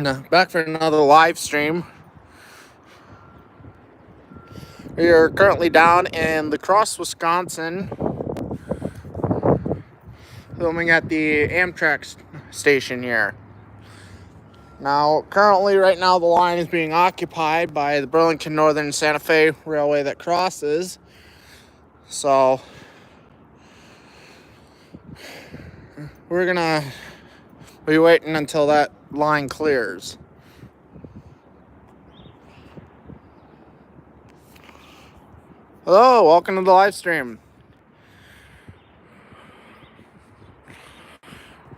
Back for another live stream. We are currently down in La Crosse, Wisconsin, filming at the Amtrak station here. Now, currently, right now, the line is being occupied by the Burlington Northern Santa Fe Railway that crosses. So, we're gonna be waiting until that line clears. Hello, welcome to the live stream.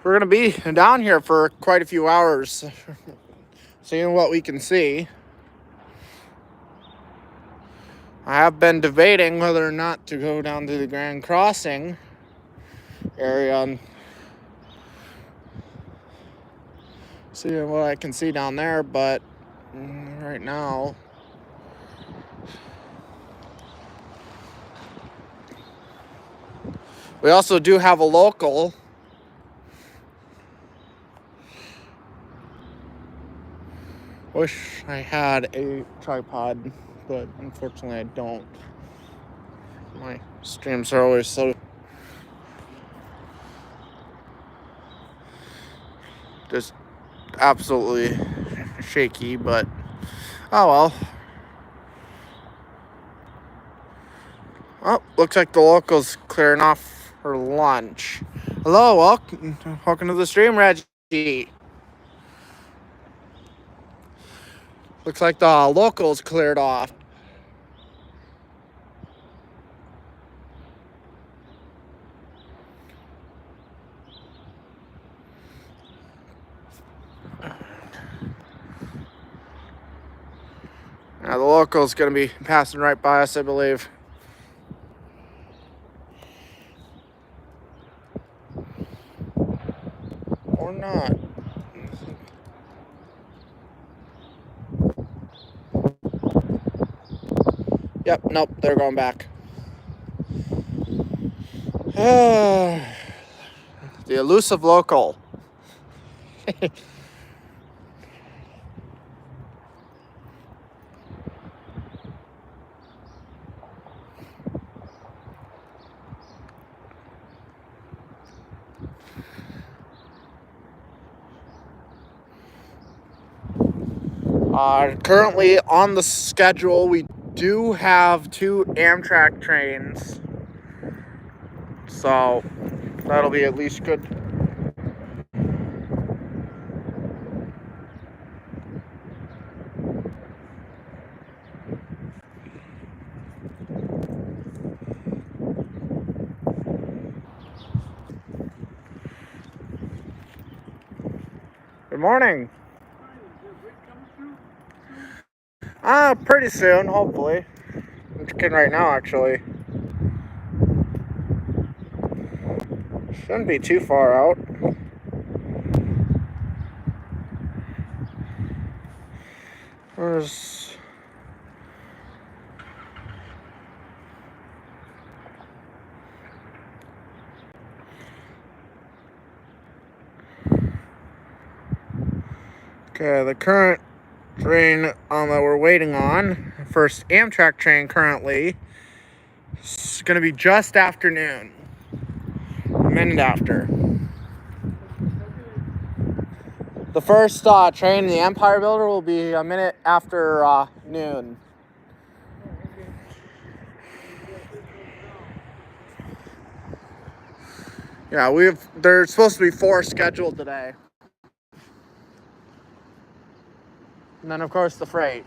We're gonna be down here for quite a few hours, seeing what we can see. I have been debating whether or not to go down to the Grand Crossing area and see what I can see down there, but right now we also do have a local. Wish I had a tripod, but unfortunately I don't. My streams are always so just absolutely shaky, but oh well. Oh, looks like the local's clearing off for lunch. Hello, welcome to the stream, Reggie. Looks like the local's cleared off. Now the local's gonna be passing right by us, I believe. Or not. Yep, nope, they're going back. The elusive local. Currently on the schedule, we do have 2 Amtrak trains, so that'll be at least good. Good morning. Pretty soon, hopefully. I'm checking right now, actually. Shouldn't be too far out. Where's... Okay, the current train that we're waiting on, first Amtrak train currently, is going to be just after noon. A minute after. The first train in the Empire Builder will be a minute after noon. Yeah, there's supposed to be 4 scheduled today. And then, of course, the freight.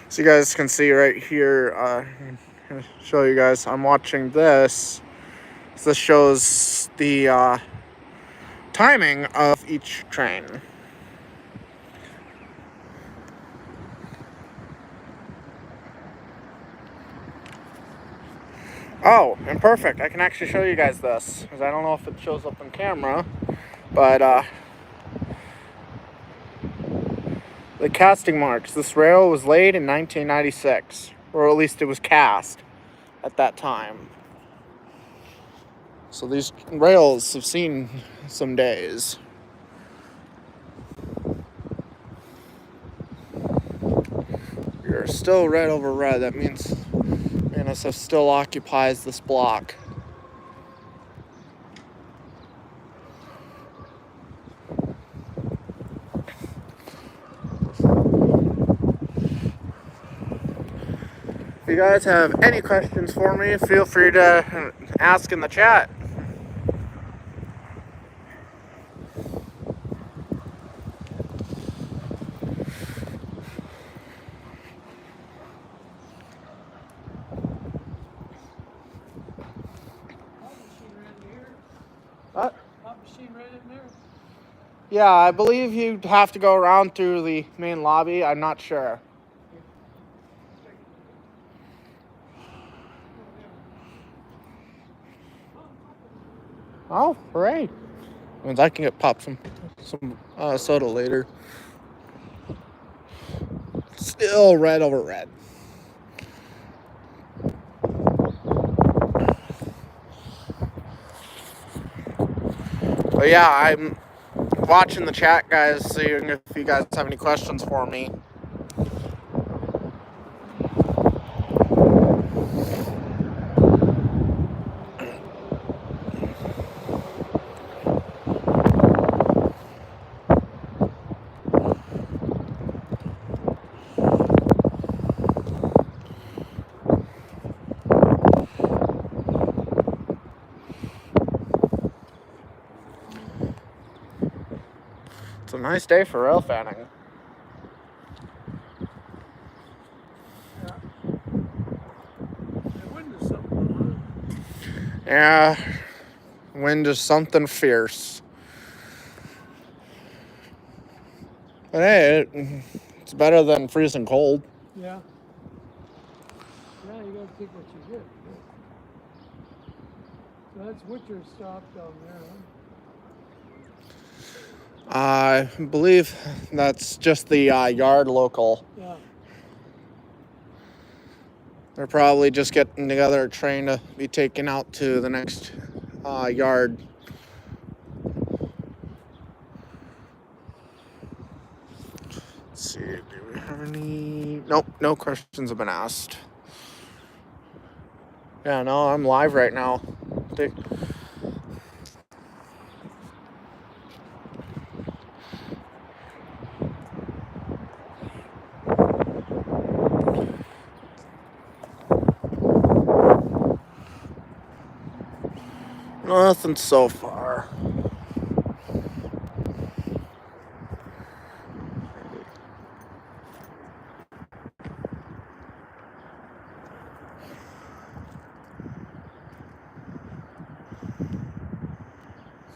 So you guys can see right here, I'm going to show you guys, I'm watching this. So this shows the timing of each train. Oh, and perfect. I can actually show you guys this, because I don't know if it shows up on camera, but the casting marks. This rail was laid in 1996, or at least it was cast at that time. So these rails have seen some days. You're still red over red. That means NSF still occupies this block. If you guys have any questions for me, feel free to ask in the chat. What? Machine right in there? Yeah, I believe you'd have to go around through the main lobby. I'm not sure. Oh, hooray. Means I can get pop some soda later. Still red over red. But yeah, I'm watching the chat, guys, seeing if you guys have any questions for me. It's a nice day for railfanning. Yeah, wind is something fierce. But hey, it's better than freezing cold. Yeah. Yeah, you gotta take what you get. So that's Witcher stop down there, huh? I believe that's just the yard local. Yeah. They're probably just getting together a train to be taken out to the next yard. Let's see, do we have any? Nope, no questions have been asked. Yeah, no, I'm live right now. Nothing so far.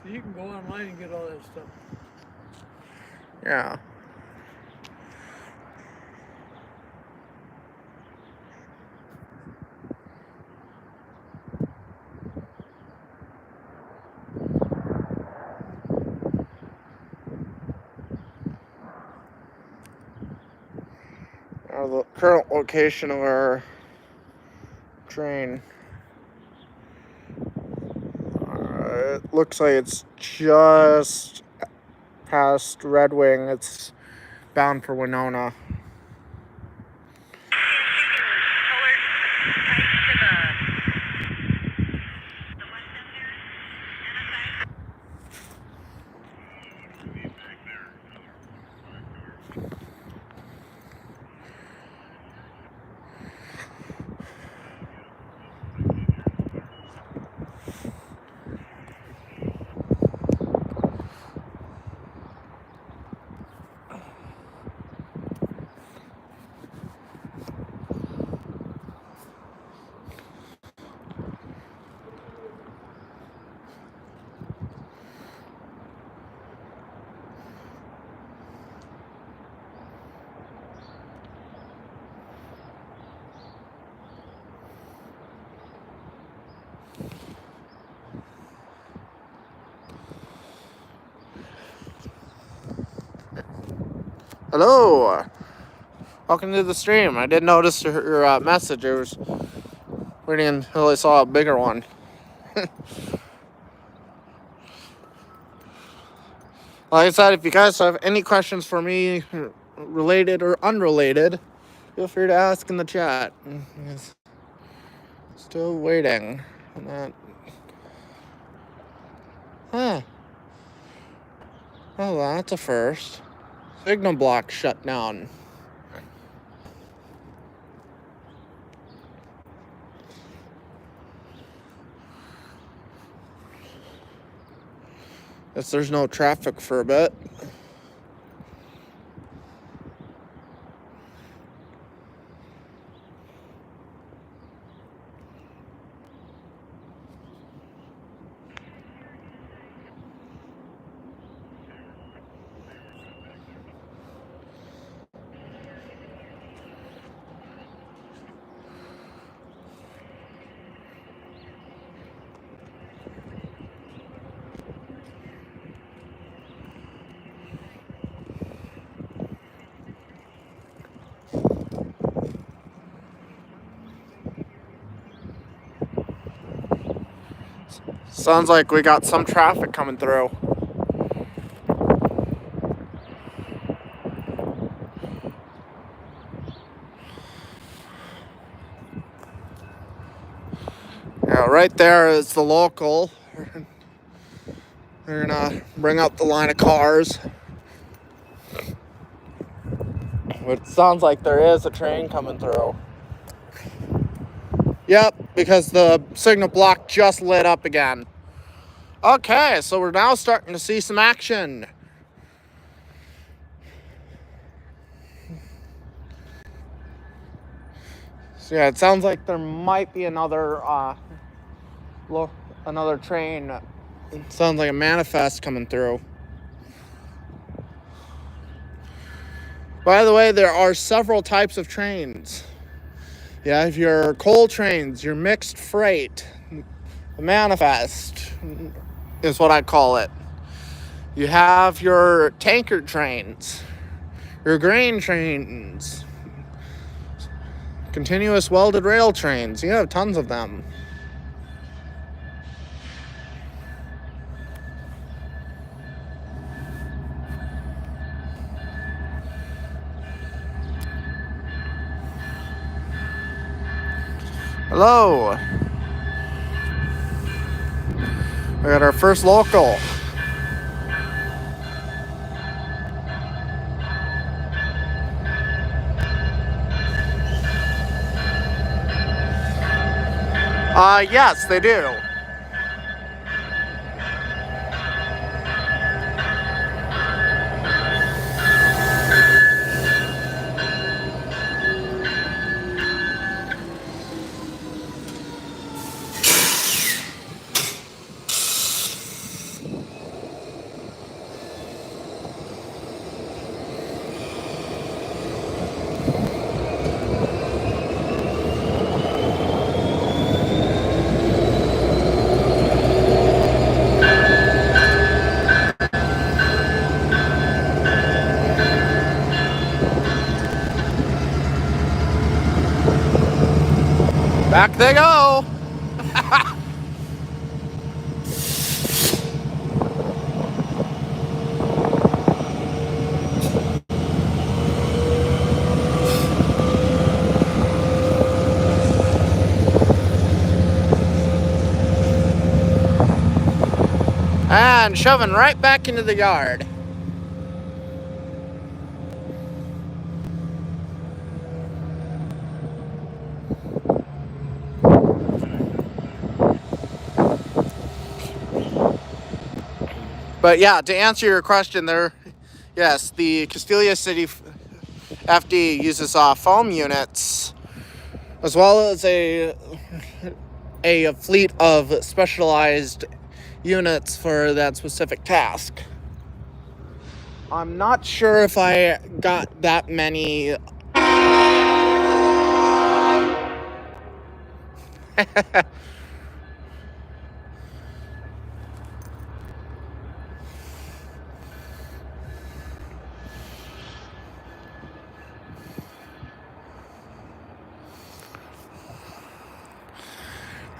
So you can go online and get all that stuff. Yeah. The current location of our train. It looks like it's just past Red Wing. It's bound for Winona. Hello, welcome to the stream. I did notice your message. I was waiting until I saw a bigger one. Like I said, if you guys have any questions for me, related or unrelated, feel free to ask in the chat. Still waiting on that. Huh. Oh, that's a first. Signal block shut down. Guess there's no traffic for a bit. Sounds like we got some traffic coming through. Yeah, right there is the local. They're gonna bring up the line of cars. It sounds like there is a train coming through. Yep, because the signal block just lit up again. Okay, so we're now starting to see some action. So yeah, it sounds like there might be another train. It sounds like a manifest coming through. By the way, there are several types of trains. You have your coal trains, your mixed freight, the manifest is what I call it. You have your tanker trains, your grain trains, continuous welded rail trains. You have tons of them. Hello. We got our first local. Yes, they do. Back they go. And shoving right back into the yard. But yeah, to answer your question there, yes, the Castilla City FD uses foam units, as well as a fleet of specialized units for that specific task. I'm not sure if I got that many.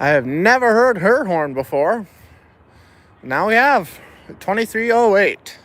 I have never heard her horn before. Now we have 2308.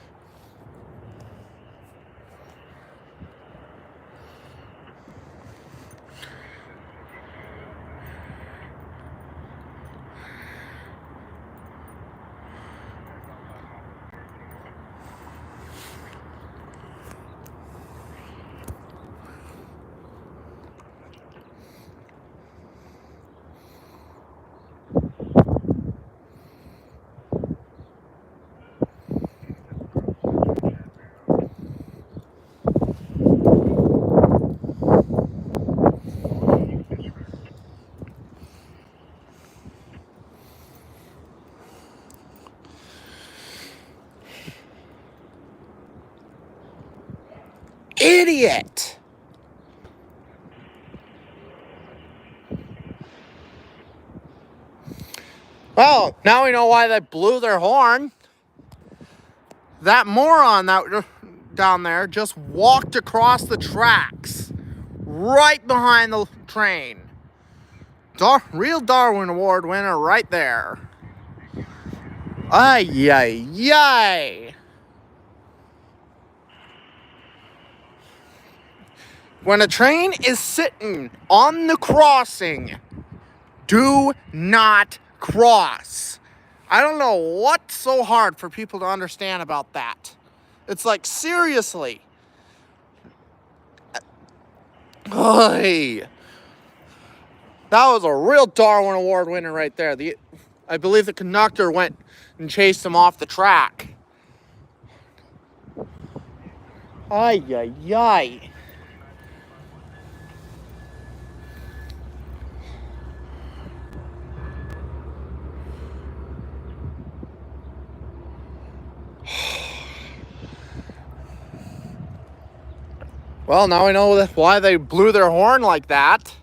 see it. Well, now we know why they blew their horn. That moron that down there just walked across the tracks right behind the train. Real Darwin Award winner right there. Ay, ay, ay. When a train is sitting on the crossing, do not cross. I don't know what's so hard for people to understand about that. It's like, seriously. Oy. That was a real Darwin Award winner right there. I believe the conductor went and chased him off the track. Ay, ay, ay. Well, now we know why they blew their horn like that.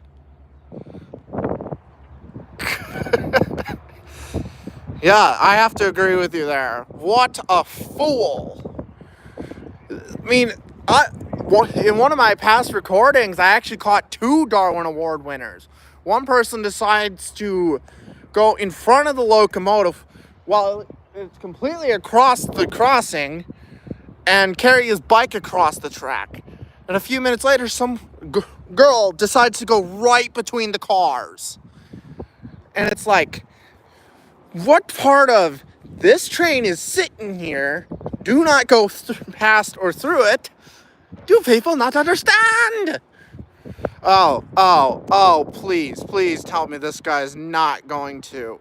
Yeah, I have to agree with you there. What a fool. I mean, in one of my past recordings, I actually caught 2 Darwin Award winners. One person decides to go in front of the locomotive while it's completely across the crossing and carry his bike across the track. And a few minutes later, some girl decides to go right between the cars. And it's like, what part of this train is sitting here? Do not go past or through it. Do people not understand? Oh, please tell me this guy's not going to.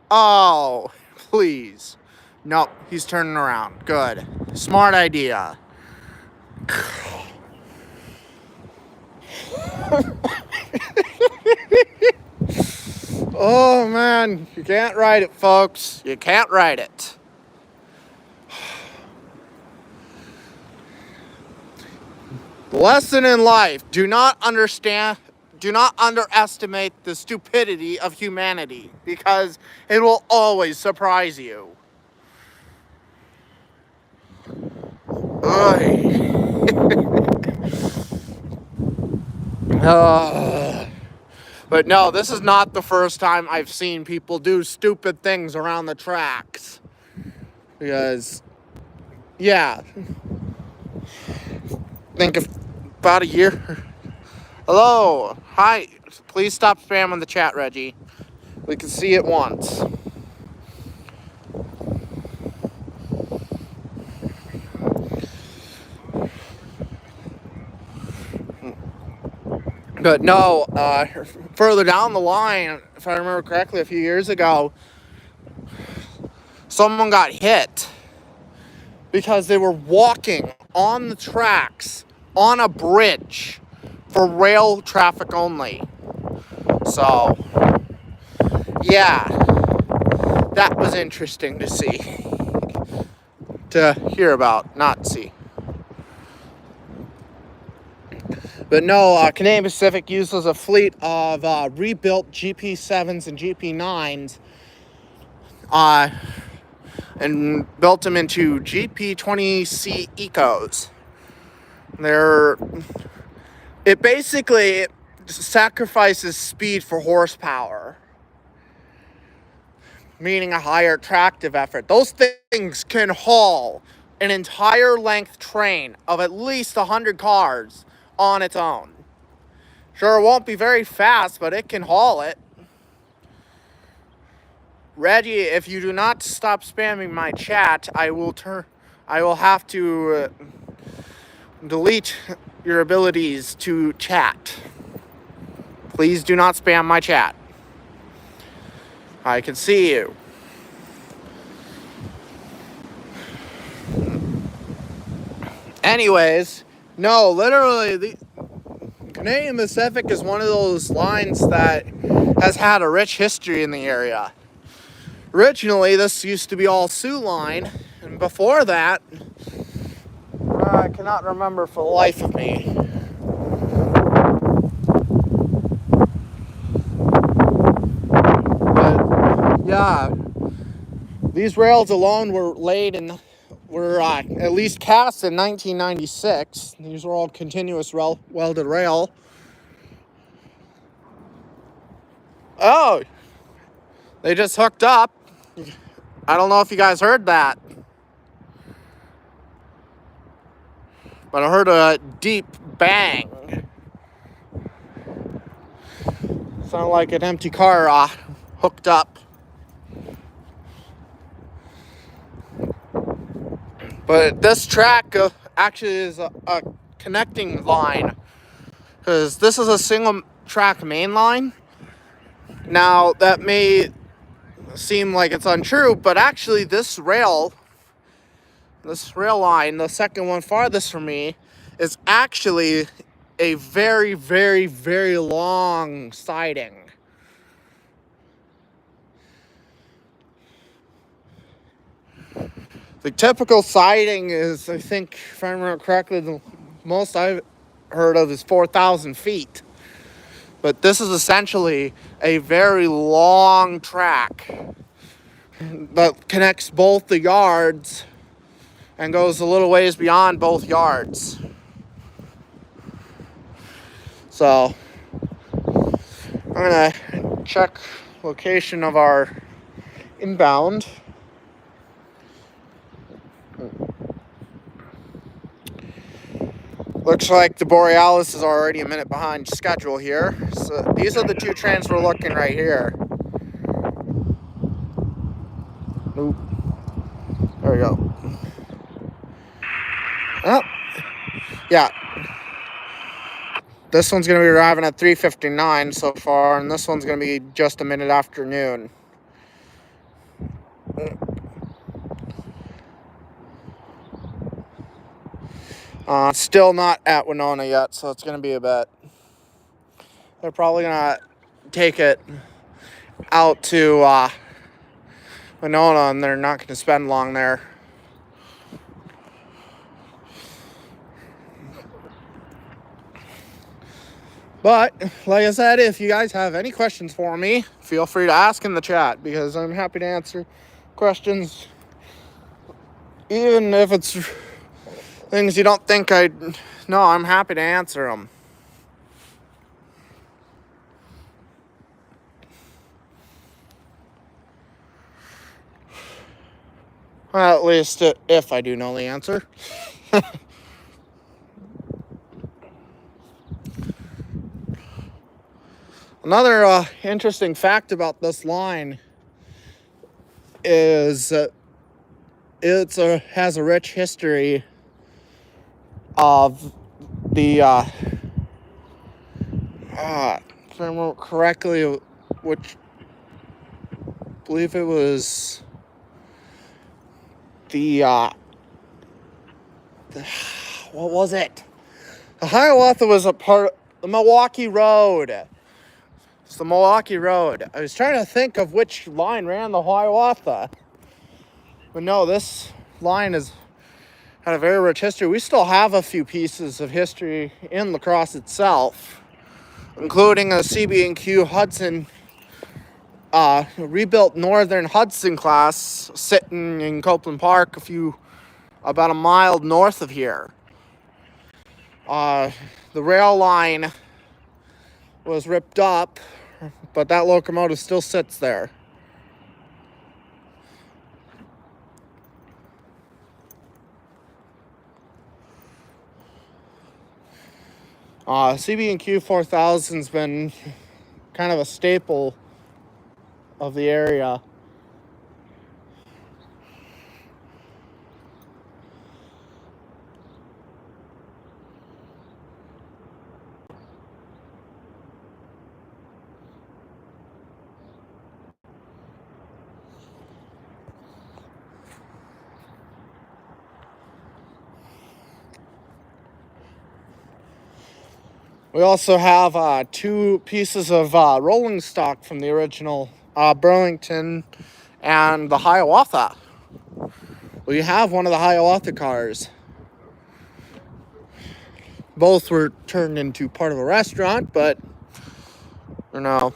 Oh, please. Nope, he's turning around. Good. Smart idea. Oh, man. You can't write it, folks. You can't write it. Lesson in life. Do not underestimate the stupidity of humanity, because it will always surprise you. But no, this is not the first time I've seen people do stupid things around the tracks. Because, yeah. Think of about a year. Hello. Hi. Please stop spamming the chat, Reggie. We can see it once. But no, further down the line, if I remember correctly, a few years ago, someone got hit because they were walking on the tracks on a bridge for rail traffic only. So, yeah, that was interesting to see, to hear about, not see. But no, Canadian Pacific uses a fleet of rebuilt GP7s and GP9s and built them into GP20C Ecos. It basically sacrifices speed for horsepower, meaning a higher tractive effort. Those things can haul an entire length train of at least 100 cars on its own. Sure, it won't be very fast, but it can haul it. Reggie, if you do not stop spamming my chat, I will have to delete your abilities to chat. Please do not spam my chat. I can see you. Anyways, no, literally, the Canadian Pacific is one of those lines that has had a rich history in the area. Originally, this used to be all Soo Line, and before that, I cannot remember for the life of me. But yeah, these rails alone were at least cast in 1996. These were all continuous welded rail. Oh, they just hooked up. I don't know if you guys heard that, but I heard a deep bang. Sounded like an empty car hooked up. But this track actually is a connecting line, because this is a single track main line. Now, that may seem like it's untrue, but actually this rail line, the second one farthest from me, is actually a very, very, very long siding. The typical siding is, I think, if I remember correctly, the most I've heard of is 4,000 feet. But this is essentially a very long track that connects both the yards and goes a little ways beyond both yards. So I'm gonna check location of our inbound. Looks like the Borealis is already a minute behind schedule here. So these are the two trains we're looking right here. Oop. There we go. Oh, yeah. This one's going to be arriving at 3:59 so far, and this one's going to be just a minute after noon. Still not at Winona yet, so it's going to be a bit. They're probably going to take it out to Winona, and they're not going to spend long there. But, like I said, if you guys have any questions for me, feel free to ask in the chat, because I'm happy to answer questions, even if it's things you don't think I'd know. I'm happy to answer them. Well, at least if I do know the answer. Another interesting fact about this line is it has a rich history of the, if I remember correctly, which I believe it was what was it? The Hiawatha was a part of the Milwaukee Road. It's the Milwaukee Road. I was trying to think of which line ran the Hiawatha. But no, this line has had a very rich history. We still have a few pieces of history in La Crosse itself, including a CB&Q Hudson, rebuilt Northern Hudson class sitting in Copeland Park about a mile north of here. The rail line was ripped up, but that locomotive still sits there. CB&Q 4000's been kind of a staple of the area. We also have two pieces of rolling stock from the original Burlington and the Hiawatha. We have one of the Hiawatha cars. Both were turned into part of a restaurant, but you know,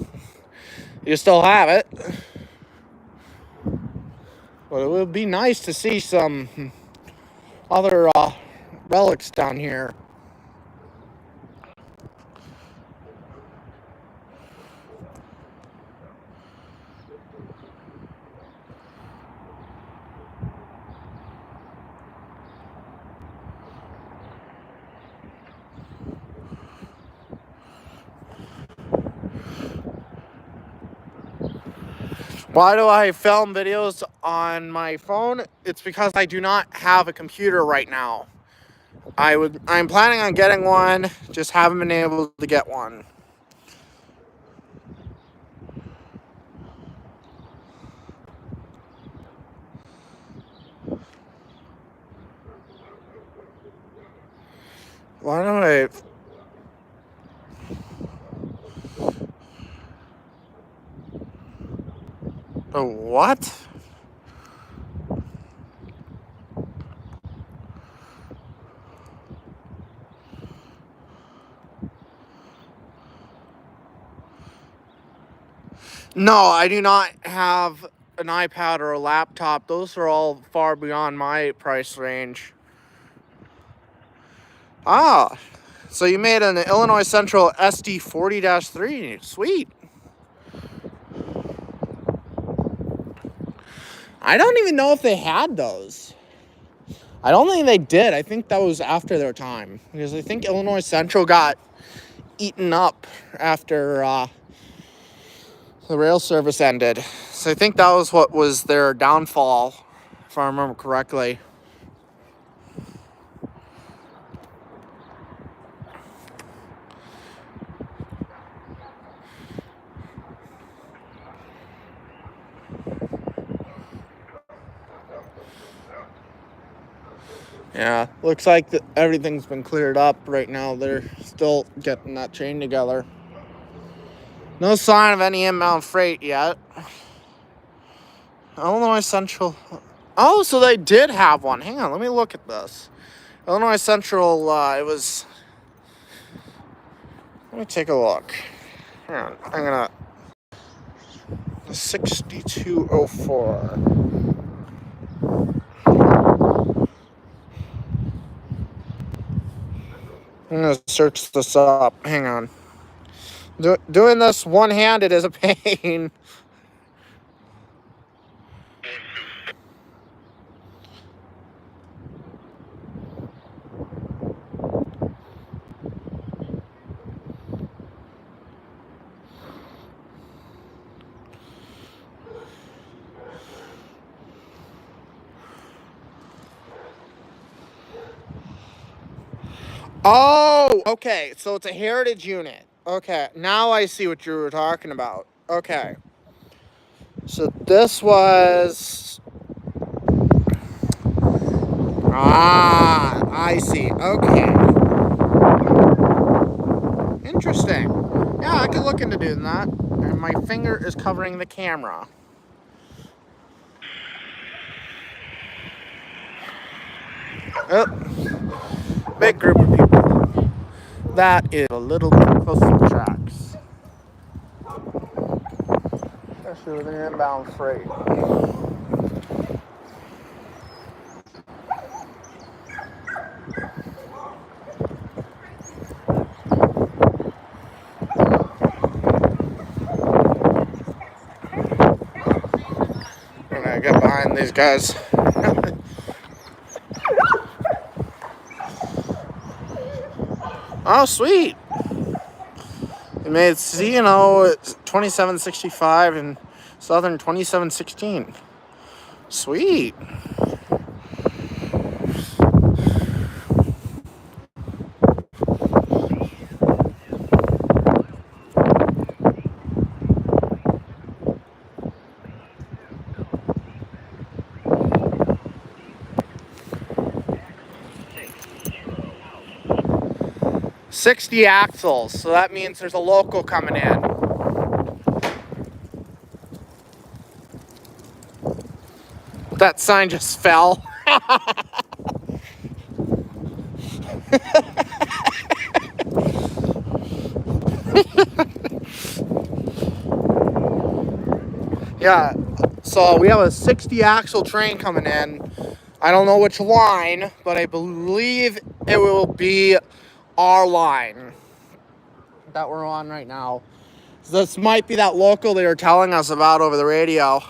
you still have it. But it would be nice to see some other relics down here. Why do I film videos on my phone? It's because I do not have a computer right now. I'm planning on getting one, just haven't been able to get one. Why don't I... Oh, what? No, I do not have an iPad or a laptop. Those are all far beyond my price range. Ah, so you made an Illinois Central SD40-3. Sweet. I don't even know if they had those. I don't think they did. I think that was after their time. Because I think Illinois Central got eaten up after the rail service ended. So I think that was what was their downfall, if I remember correctly. Yeah, looks like everything's been cleared up right now. They're still getting that chain together. No sign of any inbound freight yet. Illinois Central. Oh, so they did have one. Hang on, let me look at this. Illinois Central, it was... Let me take a look. Hang on, I'm gonna... 6204. I'm gonna search this up. Hang on. Doing this one-handed is a pain. Oh, okay. So it's a heritage unit. Okay, now I see what you were talking about. Okay. So this was... Ah, I see. Okay. Interesting. Yeah, I could look into doing that. And my finger is covering the camera. Oh, big group of people. That is a little bit close to the tracks. Especially with an inbound freight. I'm gonna get behind these guys. Oh, sweet. They made C&O 2765 and Southern 2716. Sweet. $60 axles, so that means there's a local coming in. That sign just fell. Yeah, so we have a 60 axle train coming in. I don't know which line, but I believe it will be our line that we're on right now. This might be that local they were telling us about over the radio.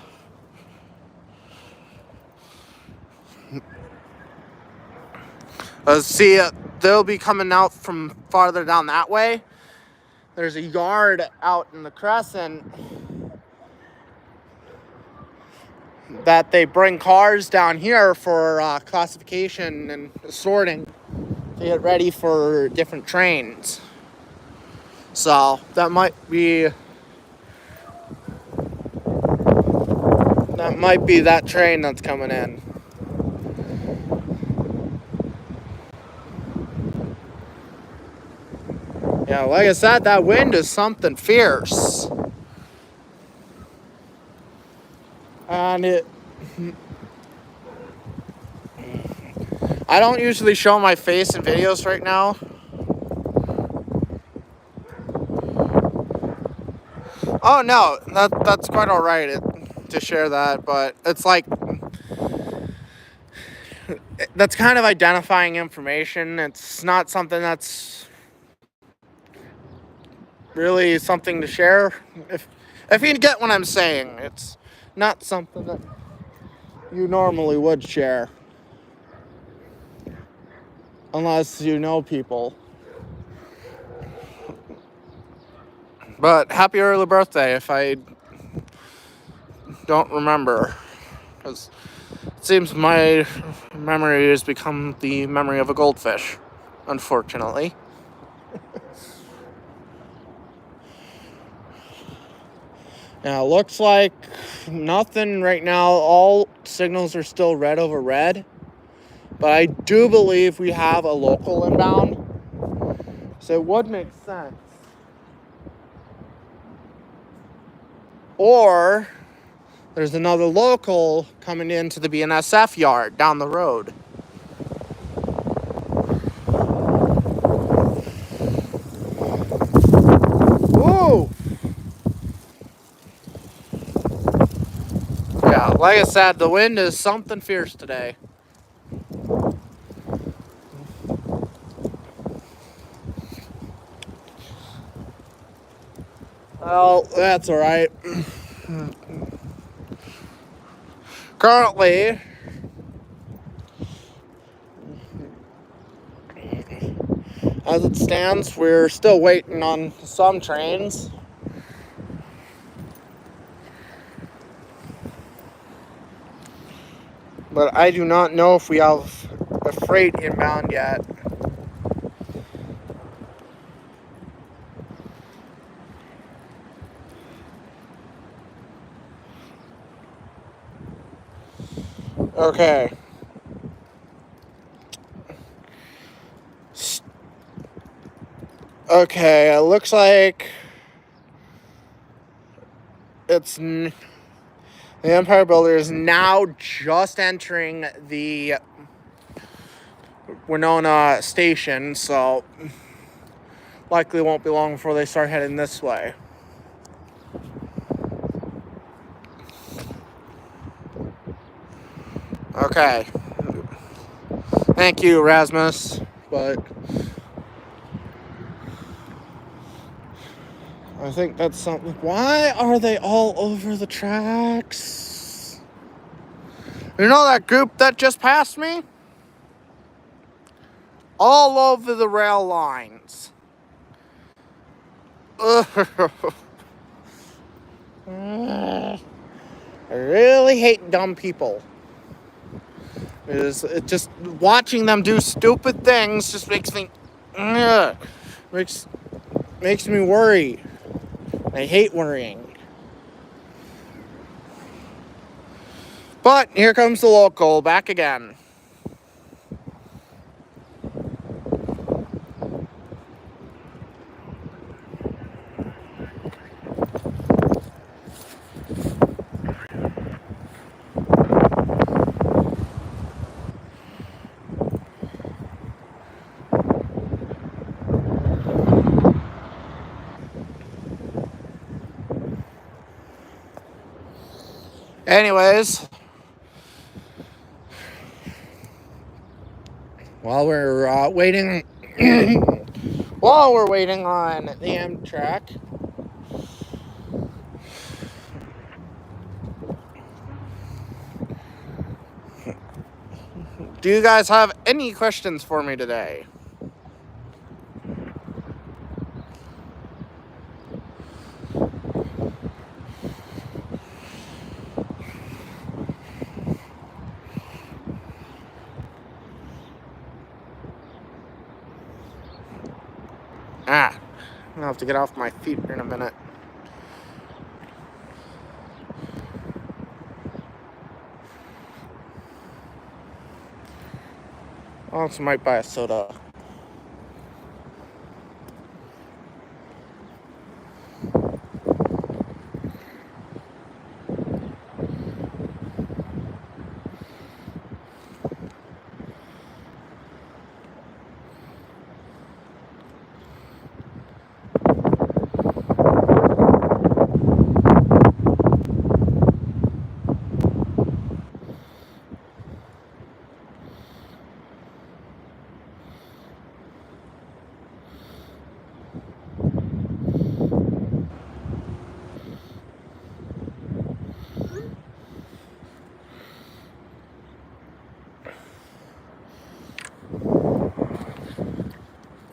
See, they'll be coming out from farther down that way. There's a yard out in the Crescent that they bring cars down here for classification and sorting to get ready for different trains. So that might be that train that's coming in. Yeah, like I said, that wind is something fierce. And I don't usually show my face in videos right now. Oh no, that's quite all right to share that, but it's like that's kind of identifying information. It's not something that's really something to share. If you get what I'm saying, it's not something that you normally would share unless you know people. But happy early birthday if I don't remember, because it seems my memory has become the memory of a goldfish, unfortunately. Now, it looks like nothing right now. All signals are still red over red. But I do believe we have a local inbound. So it would make sense. Or there's another local coming into the BNSF yard down the road. Woo! Yeah, like I said, the wind is something fierce today. Well, that's all right. Currently, as it stands, we're still waiting on some trains. But I do not know if we have a freight inbound yet. Okay. Okay, it looks like it's the Empire Builder is now just entering the Winona station, so likely won't be long before they start heading this way. Okay. Thank you, Rasmus, but I think that's something. Why are they all over the tracks? You know that group that just passed me? All over the rail lines. I really hate dumb people. It just watching them do stupid things just makes me makes me worry. I hate worrying. But here comes the local back again. Anyways, while we're waiting, while we're waiting on the Amtrak, do you guys have any questions for me today? I'm gonna have to get off my feet in a minute. I also might buy a soda.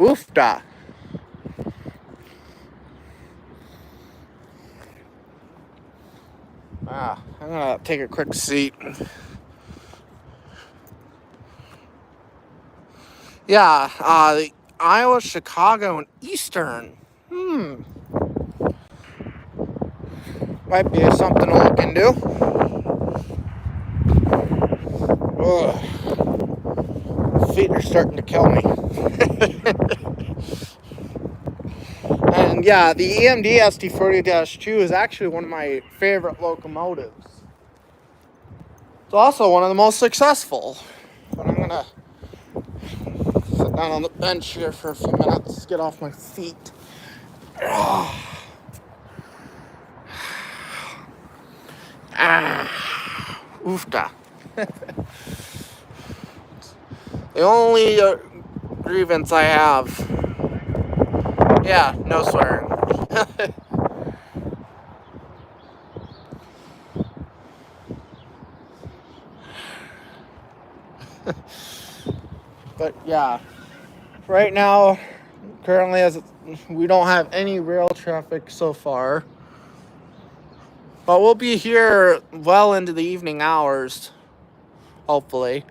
Oofda. I'm gonna take a quick seat. Yeah, the Iowa, Chicago, and Eastern. Might be something to look into. Ugh. My feet are starting to kill me. And yeah, the EMD ST40-2 is actually one of my favorite locomotives. It's also one of the most successful. But I'm gonna sit down on the bench here for a few minutes, get off my feet. Oofda. The only grievance I have. Yeah, no swearing. But yeah, right now, currently, as we don't have any rail traffic so far. But we'll be here well into the evening hours, hopefully.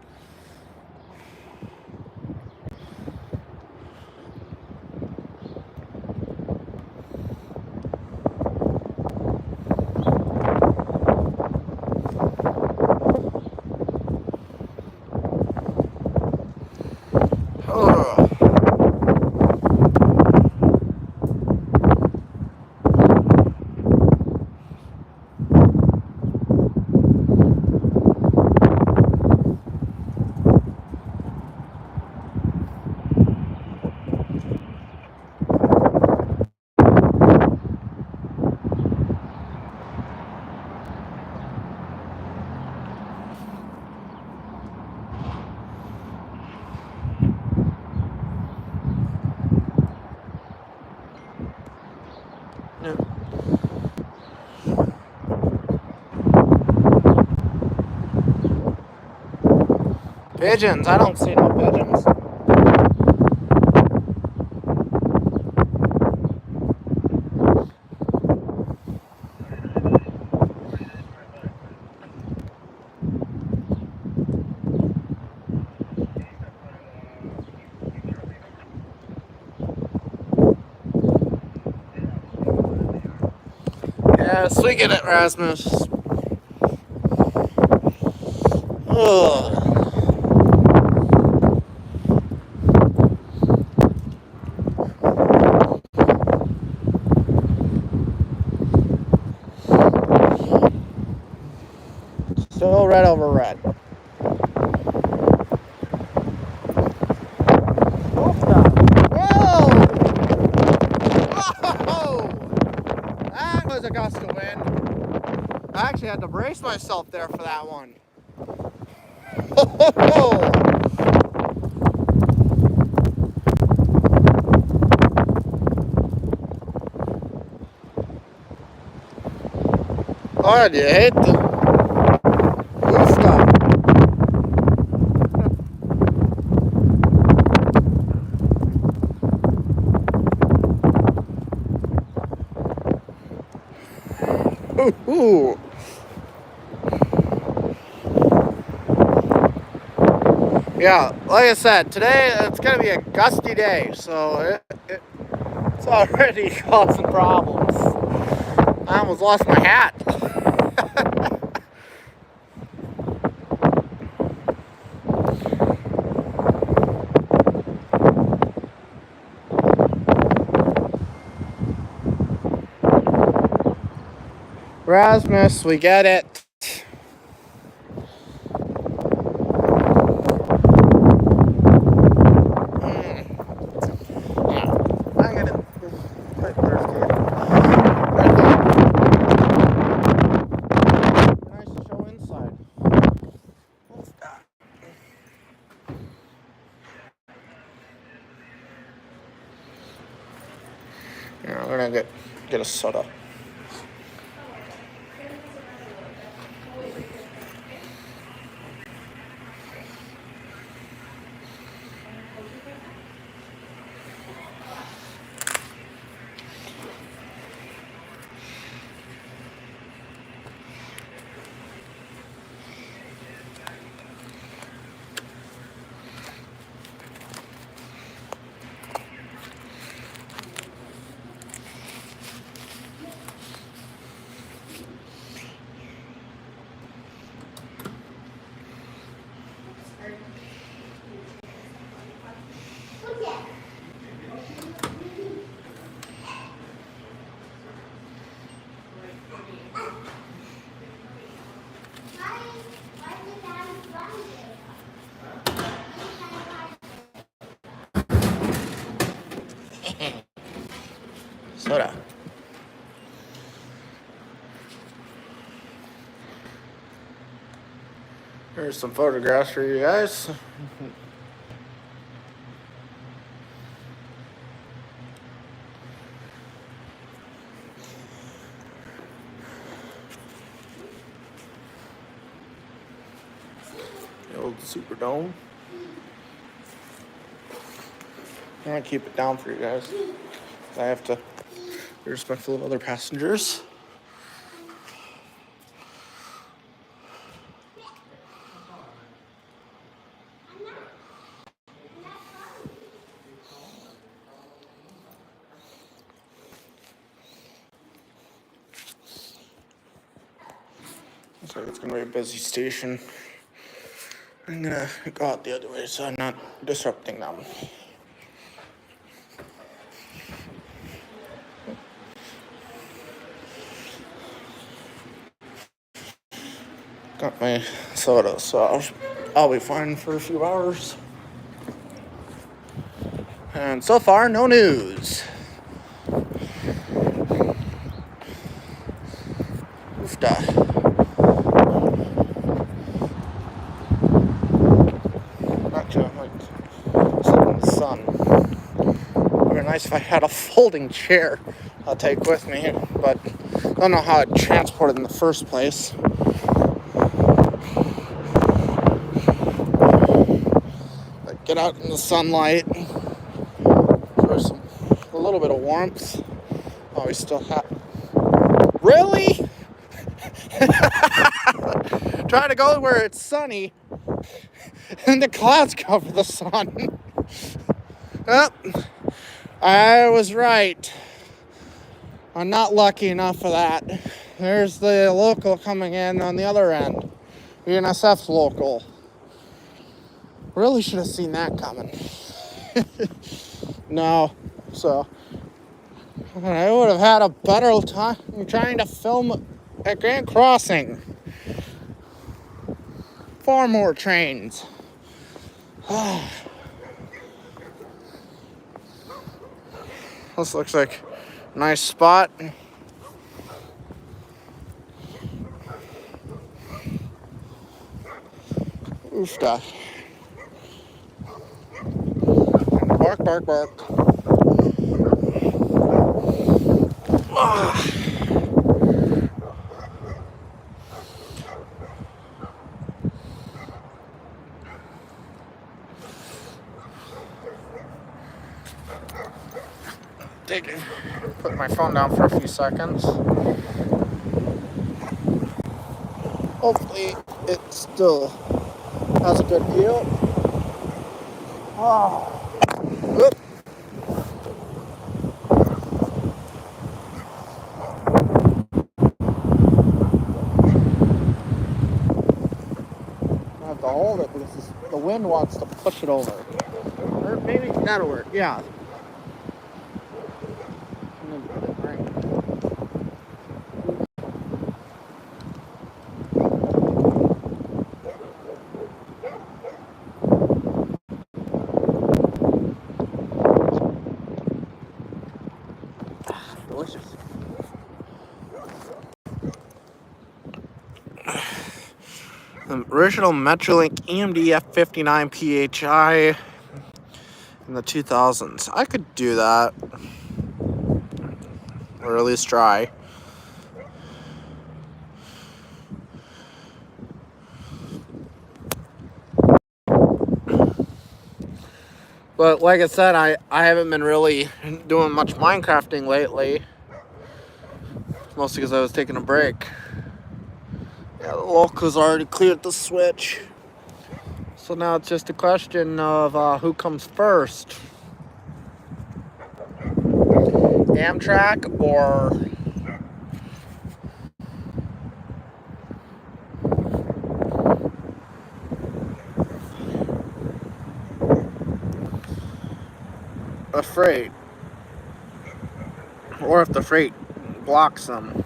Pigeons, I don't see no pigeons. Yes, we get it, Rasmus. Ugh. Still red over red. Whoa! Whoa! That was a gust of wind. Actually, had to brace myself there for that one. Oh, oh, you hate the stuff. Ooh. Yeah, like I said, today it's going to be a gusty day, so it's already causing problems. I almost lost my hat. Rasmus, we get it. Yeah, we're gonna get a soda. Soda. Here's some photographs for you guys. The old Superdome. I'm gonna keep it down for you guys. I have to be respectful of other passengers. Looks like it's gonna be a busy station. I'm gonna go out the other way so I'm not disrupting them. Got my soda, so I'll be fine for a few hours. And so far, no news. Oofda. Actually, I'm like sitting in the sun. It would be nice if I had a folding chair I'll take with me, but I don't know how I'd transport it in the first place. But get out in the sunlight for a little bit of warmth. Oh, we still have. Really? Try to go where it's sunny and the clouds cover the sun. Oh, I was right. I'm not lucky enough for that. There's the local coming in on the other end. The NSF local. Really should have seen that coming. No. So, I would have had a better time trying to film at Grand Crossing. 4 more trains. This looks like a nice spot. Oofta. Bark, bark, bark. Ah. Put my phone down for a few seconds. Hopefully it still has a good view. Oh. Oop. I have to hold it because the wind wants to push it over. Or maybe that'll work, yeah. Delicious. The original Metrolink EMD F59 PHI in the 2000s. I could do that. Or at least try. But like I said, I haven't been really doing much Minecrafting lately. Mostly because I was taking a break. Yeah, the locals already cleared the switch. So now it's just a question of who comes first. Amtrak or a freight. Or if the freight blocks them.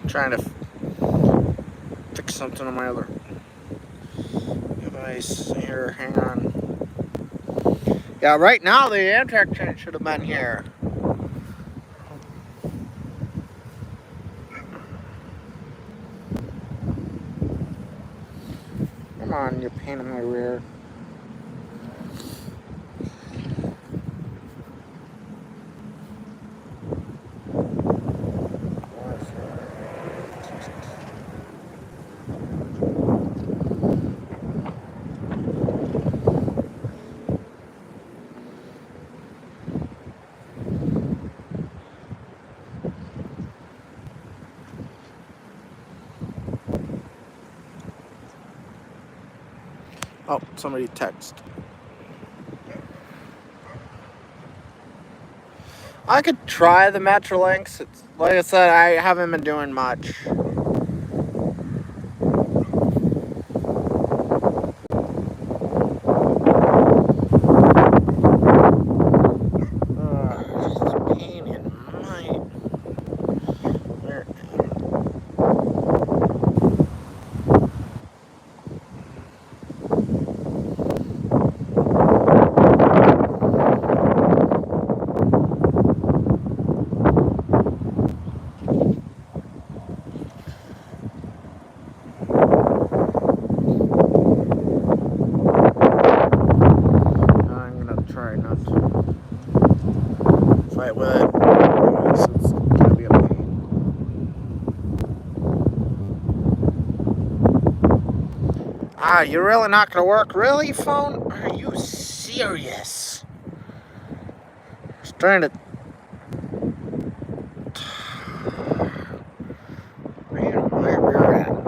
Trying to fix something on my other device here. Hang on. Yeah, right now the Amtrak train should have been here. Come on, you pain in my rear. Oh, somebody text. I could try the Metrolinks. It's, like I said, I haven't been doing much. Just a pain in my... Where? I'm gonna try not to fight with it. It's gonna be a pain. Ah, you're really not gonna work? Really, phone? Are you serious? Just trying to... Man, my rear end.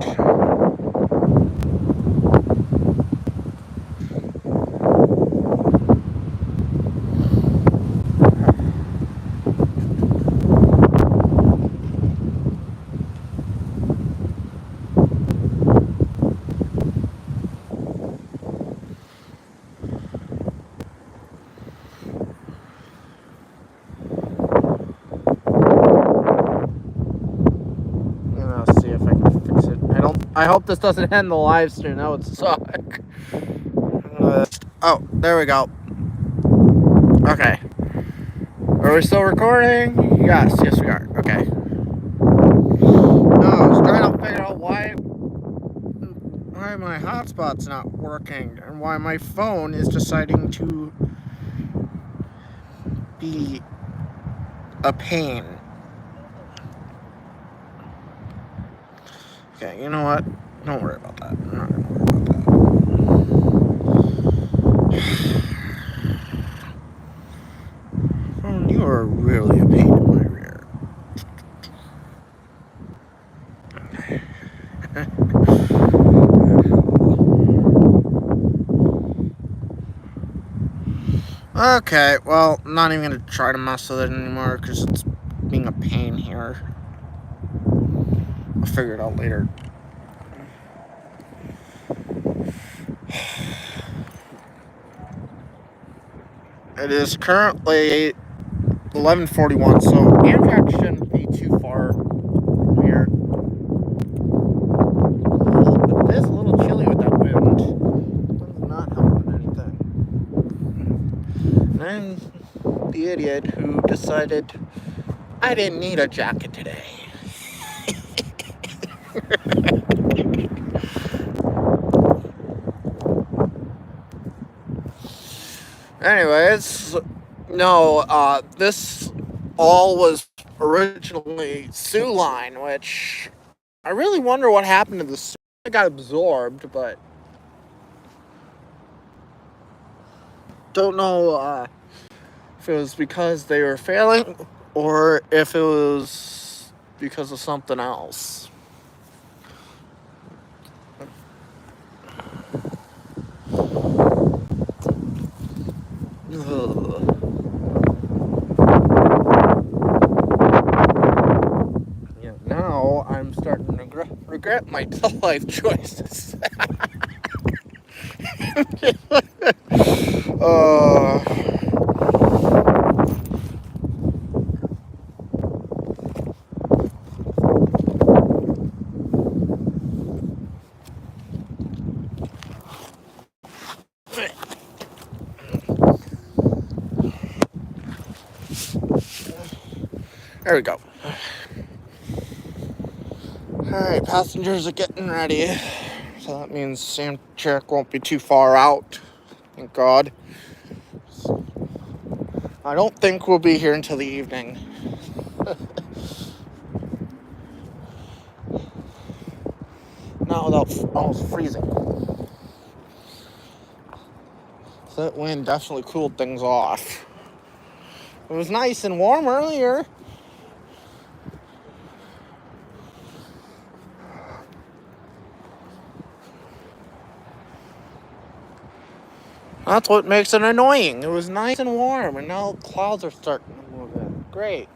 Well, I hope this doesn't end the live stream. That would suck. Oh, there we go. Okay. Are we still recording? Yes, we are. Okay. No, I was trying to figure out why my hotspot's not working and why my phone is deciding to be a pain. Okay, you know what? Don't worry about that. I'm not gonna worry about that. Phone, you are really a pain in my rear. Okay, well, I'm not even gonna try to mess with it anymore because it's being a pain here. I'll figure it out later. It is currently 11:41, so Amtrak shouldn't be too far from here. But it is a little chilly with that wind. It's not helping anything. And I'm the idiot who decided I didn't need a jacket today. Anyways, no, this all was originally Sioux Line, which I really wonder what happened to the Sioux. It got absorbed, but don't know if it was because they were failing or if it was because of something else. Yeah, now I'm starting to regret my life choices. There we go. Alright, passengers are getting ready. So that means Amtrak won't be too far out. Thank God. I don't think we'll be here until the evening. Not without almost freezing. So that wind definitely cooled things off. It was nice and warm earlier. That's what makes it annoying. It was nice and warm, and now clouds are starting to move in. Great.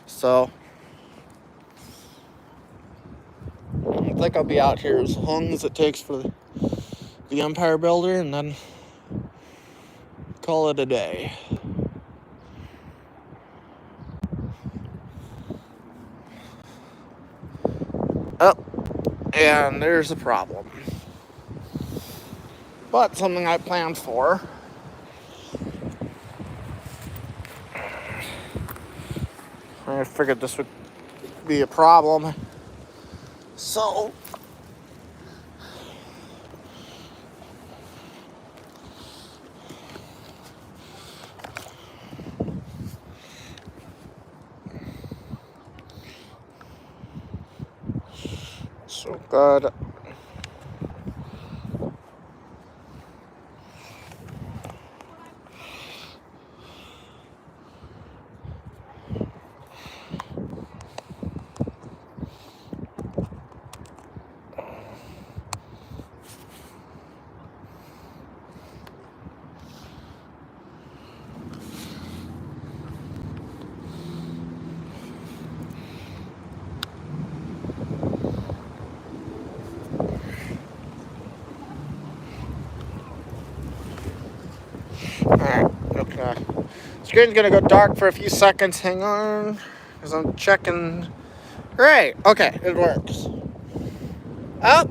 So, I think I'll be out here as long as it takes for the Empire Builder, and then call it a day. Oh, and there's a problem. But something I planned for. I figured this would be a problem. So, good. Screen's gonna go dark for a few seconds. Hang on, because I'm checking. Great. Okay, it works. Oh,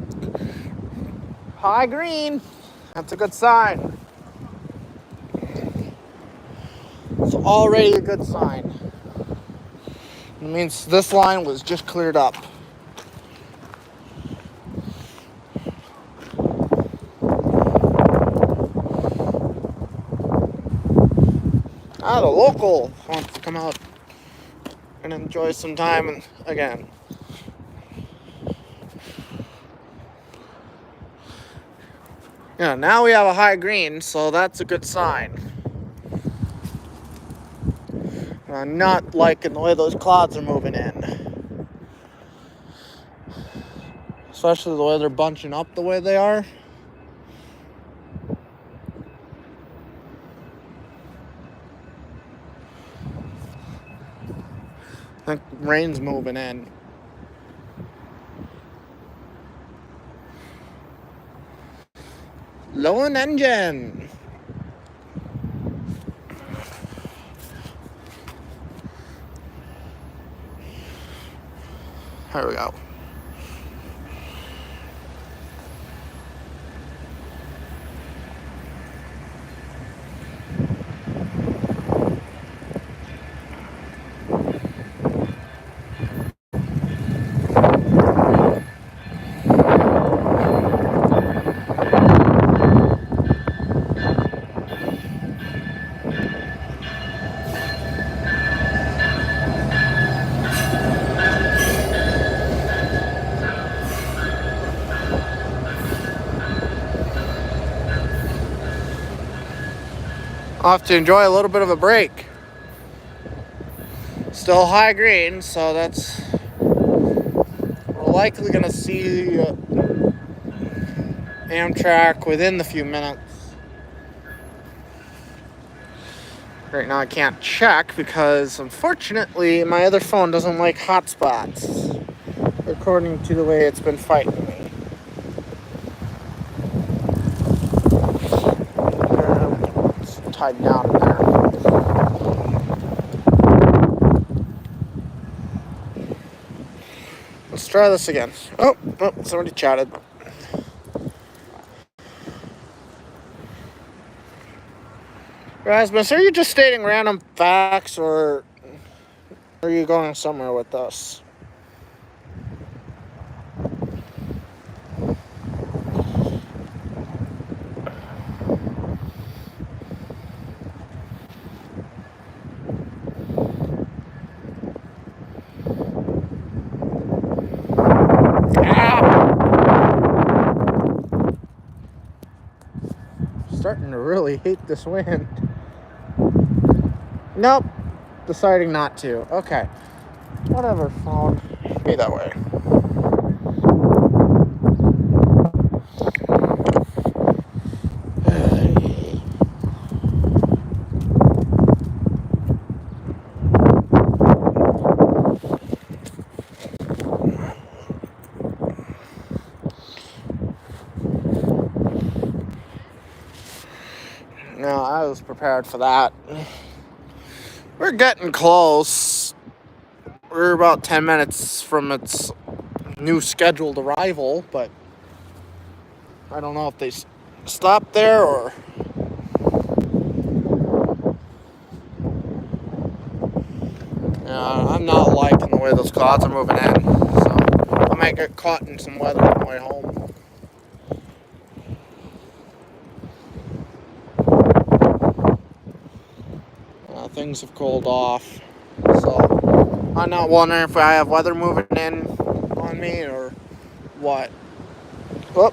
high green. That's a good sign. It's already a good sign. It means this line was just cleared up. The local wants to come out and enjoy some time again. Yeah, now we have a high green, so that's a good sign. I'm not liking the way those clouds are moving in. Especially the way they're bunching up the way they are. I think rain's moving in. Low on engine. There we go. I'll have to enjoy a little bit of a break. Still high green, so we're likely gonna see Amtrak within the few minutes. Right now I can't check because unfortunately my other phone doesn't like hotspots, according to the way it's been fighting me. It's tied down in there. Let's try this again. Oh, somebody chatted. Rasmus, are you just stating random facts or are you going somewhere with us? Starting to really hate this wind. Nope. Deciding not to. Okay. Whatever, phone. Be that way. No, I was prepared for that. We're getting close. We're about 10 minutes from its new scheduled arrival, but I don't know if they stopped there or... I'm not liking the way those clouds are moving in, so I might get caught in some weather on the way home. Things have cooled off, so I'm not wondering if I have weather moving in on me or what. Whoop.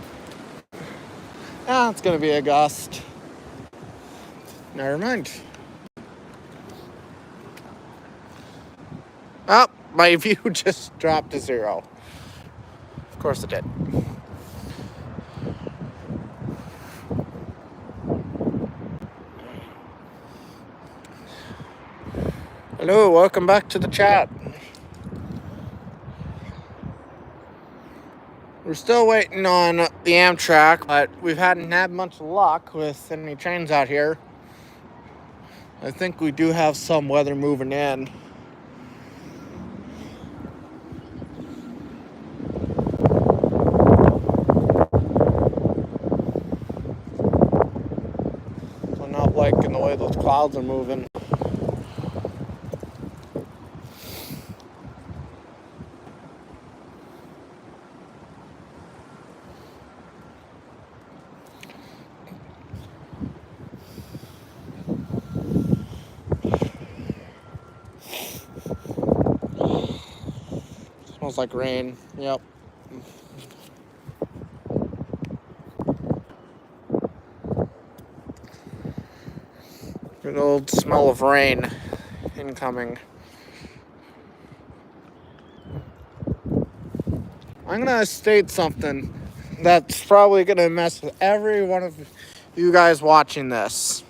It's gonna be a gust. Never mind. Oh, my view just dropped to 0. Of course it did. Hello, welcome back to the chat. We're still waiting on the Amtrak, but we hadn't had much luck with any trains out here. I think we do have some weather moving in. I'm not liking the way those clouds are moving. Smells like rain. Yep. Good old smell of rain incoming. I'm gonna state something that's probably gonna mess with every one of you guys watching this.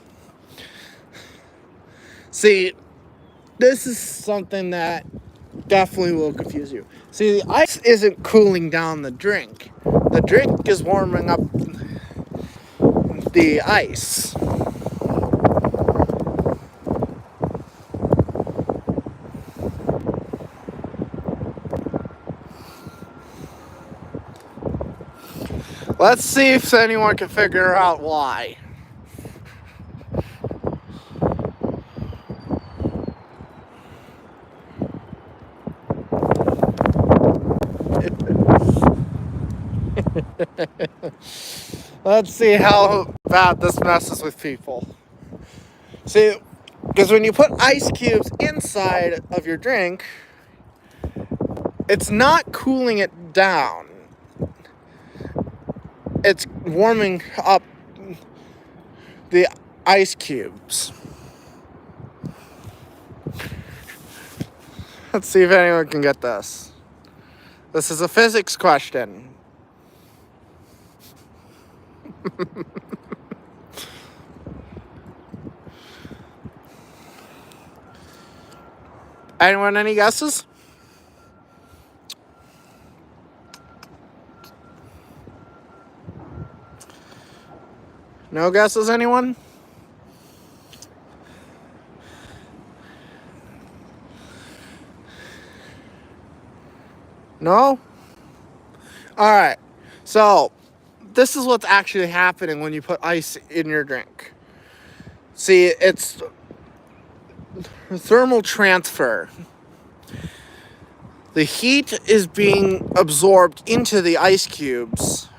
See, this is something that definitely will confuse you. See, the ice isn't cooling down the drink. The drink is warming up the ice. Let's see if anyone can figure out why. Let's see how bad this messes with people. See, because when you put ice cubes inside of your drink, it's not cooling it down. It's warming up the ice cubes. Let's see if anyone can get this. This is a physics question. Anyone, any guesses? No guesses, anyone? No? Alright, so this is what's actually happening when you put ice in your drink. See, it's thermal transfer. The heat is being absorbed into the ice cubes,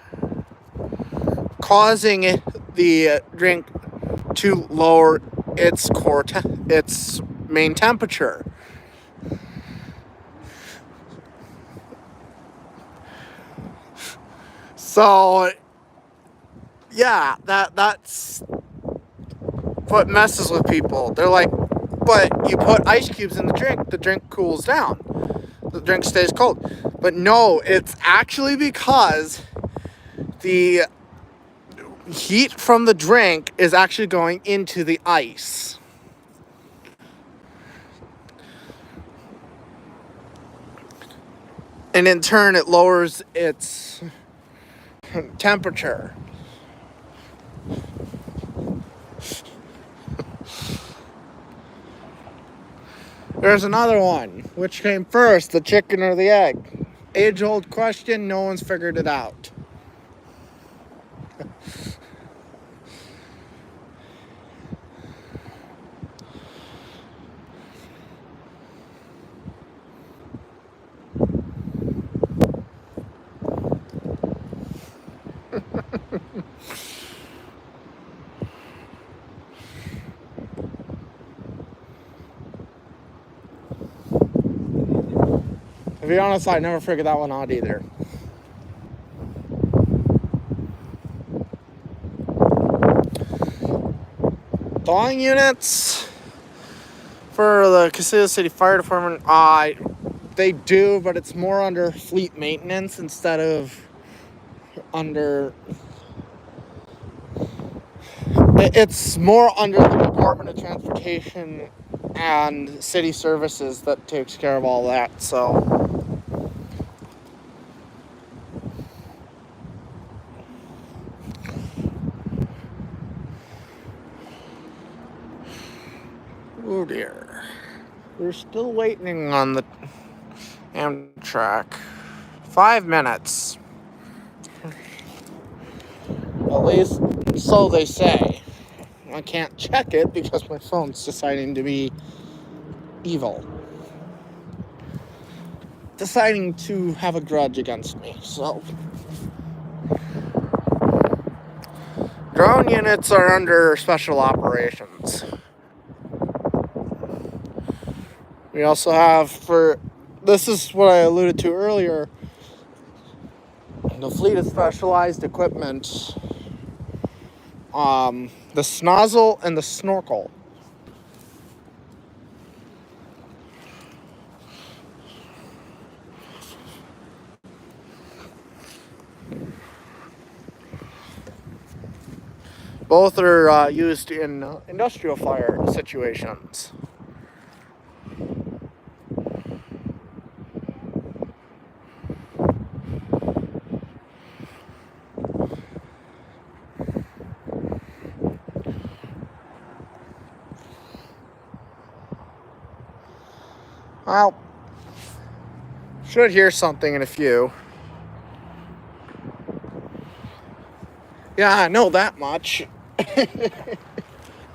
causing the drink to lower its its main temperature. So, yeah, that's what messes with people. They're like, but you put ice cubes in the drink cools down. The drink stays cold. But no, it's actually because the heat from the drink is actually going into the ice. And in turn, it lowers its temperature. There's another one. Which came first, the chicken or the egg? Age-old question, no one's figured it out. To be honest, I never figured that one out either. Thawing units for the Casilla City Fire Department, they do, but it's more under fleet maintenance instead of under... It's more under the Department of Transportation and City Services that takes care of all that, so... We're still waiting on the Amtrak. 5 minutes. At least so they say. I can't check it because my phone's deciding to be evil. Deciding to have a grudge against me, so. Drone units are under special operations. We also have this is what I alluded to earlier, the fleet of specialized equipment, the snozzle and the snorkel. Both are used in industrial fire situations. Well, should hear something in a few. Yeah, I know that much.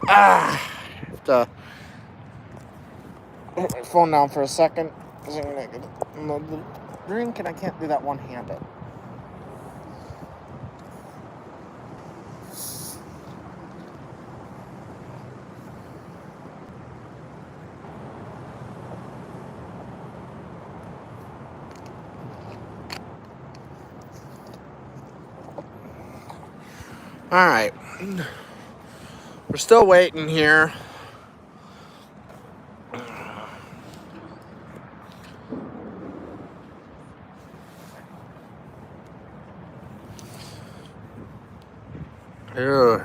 I have to put my phone down for a second. I'm gonna get a drink and I can't do that one-handed. All right, we're still waiting here. Ugh.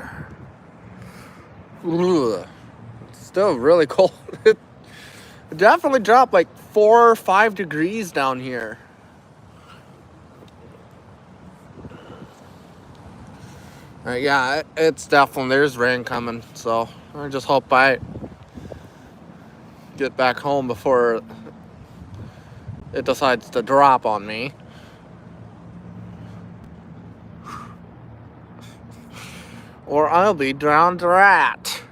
It's still really cold. It definitely dropped like 4 or 5 degrees down here. Yeah, it's definitely, there's rain coming, so I just hope I get back home before it decides to drop on me. Or I'll be drowned rat.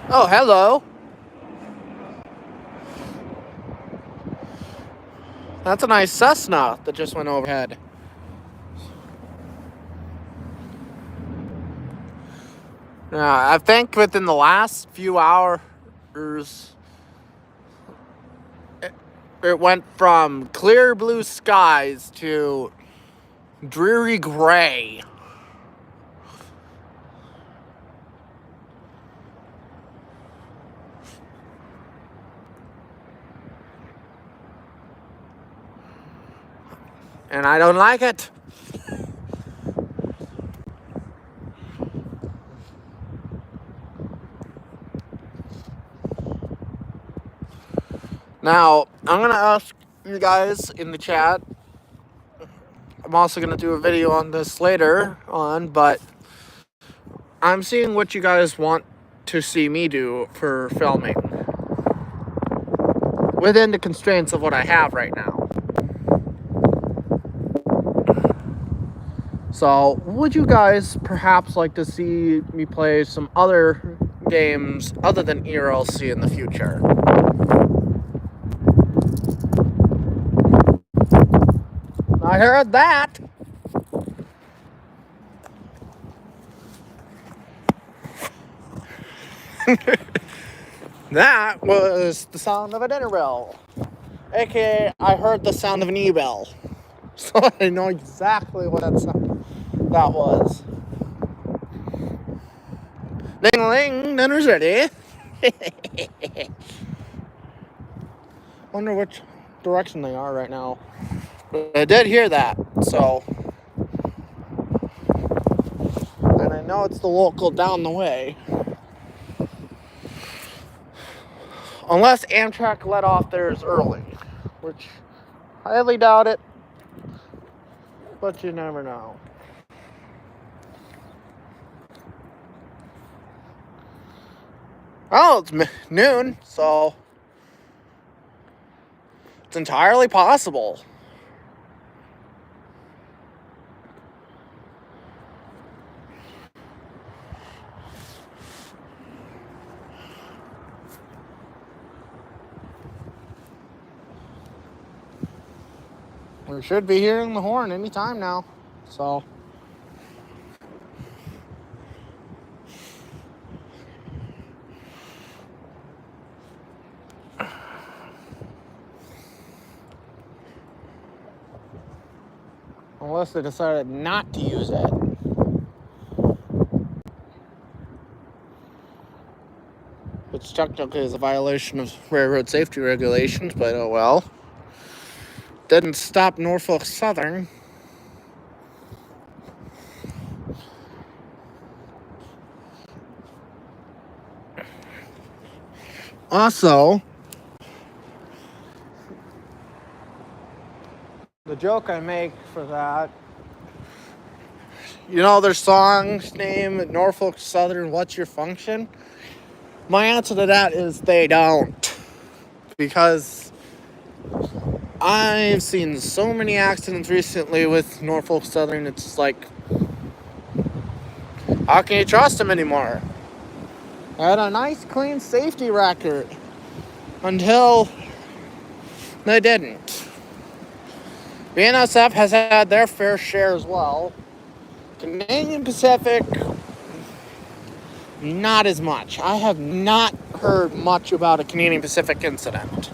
Oh, hello. That's a nice Cessna that just went overhead. I think within the last few hours, it went from clear blue skies to dreary gray. And I don't like it. Now, I'm going to ask you guys in the chat. I'm also going to do a video on this later on, but I'm seeing what you guys want to see me do for filming within the constraints of what I have right now. So, would you guys perhaps like to see me play some other games other than ERLC in the future? I heard that. That was the sound of a dinner bell. AKA, I heard the sound of an e-bell. So I know exactly what that was. Ding-a-ling, dinner's ready. Wonder which direction they are right now. But I did hear that, so. And I know it's the local down the way. Unless Amtrak let off theirs early, which I highly doubt it, but you never know. Well, it's noon, so it's entirely possible. We should be hearing the horn anytime now, so. Unless they decided not to use it. Which technically is a violation of railroad safety regulations, but oh well. Didn't stop Norfolk Southern. Also, the joke I make for that, you know their song's name, Norfolk Southern, What's Your Function? My answer to that is they don't. Because I've seen so many accidents recently with Norfolk Southern, it's like, how can you trust them anymore? I had a nice clean safety record until they didn't. BNSF has had their fair share as well. Canadian Pacific, not as much. I have not heard much about a Canadian Pacific incident.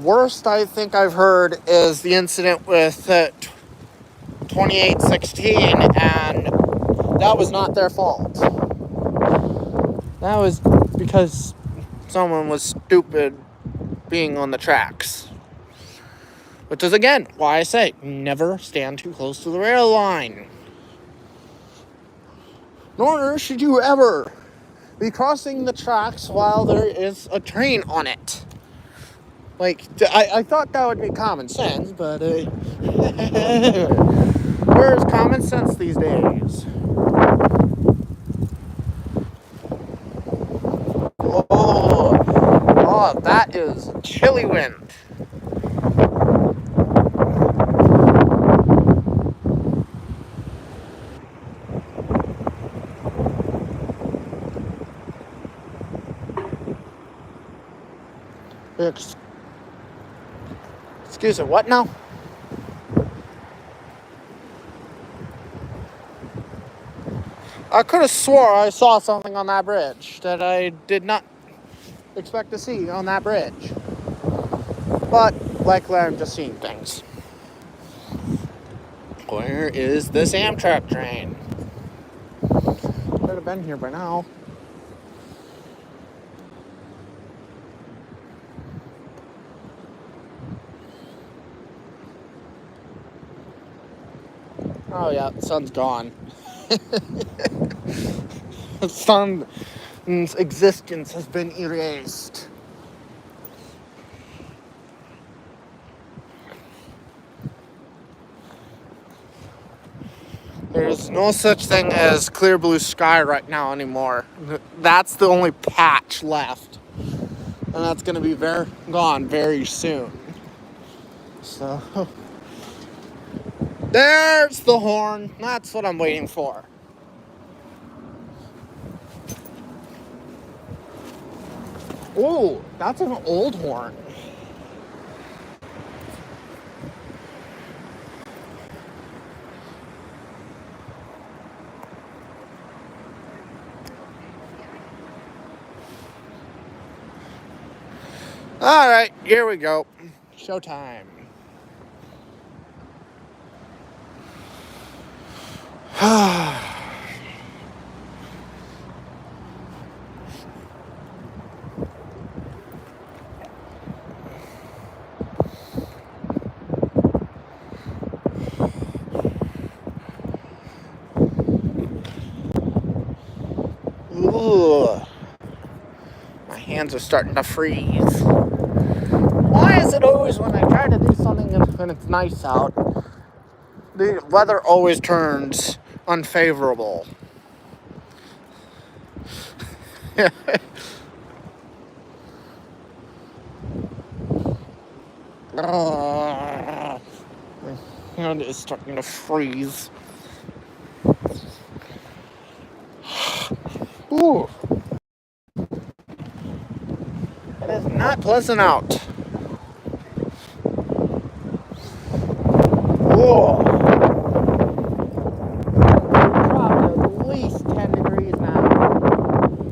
Worst I think I've heard is the incident with 2816, and that was not their fault. That was because someone was stupid being on the tracks. Which is, again, why I say, never stand too close to the rail line. Nor should you ever be crossing the tracks while there is a train on it. Like, I thought that would be common sense, but where's common sense these days? Oh, that is chilly wind. Excuse me, what now? I could have swore I saw something on that bridge that I did not expect to see on that bridge. But likely I'm just seeing things. Where is this Amtrak train? Should have been here by now. Oh yeah, the sun's gone. The sun's existence has been erased. There's no such thing as clear blue sky right now anymore. That's the only patch left. And that's going to be gone very soon. So, there's the horn. That's what I'm waiting for. Oh, that's an old horn. All right, here we go. Showtime. My hands are starting to freeze. Why is it always when I try to do something when it's nice out, the weather always turns unfavorable? My hand is starting to freeze. Ooh. It is not pleasant out. Whoa. We've dropped at least 10 degrees now.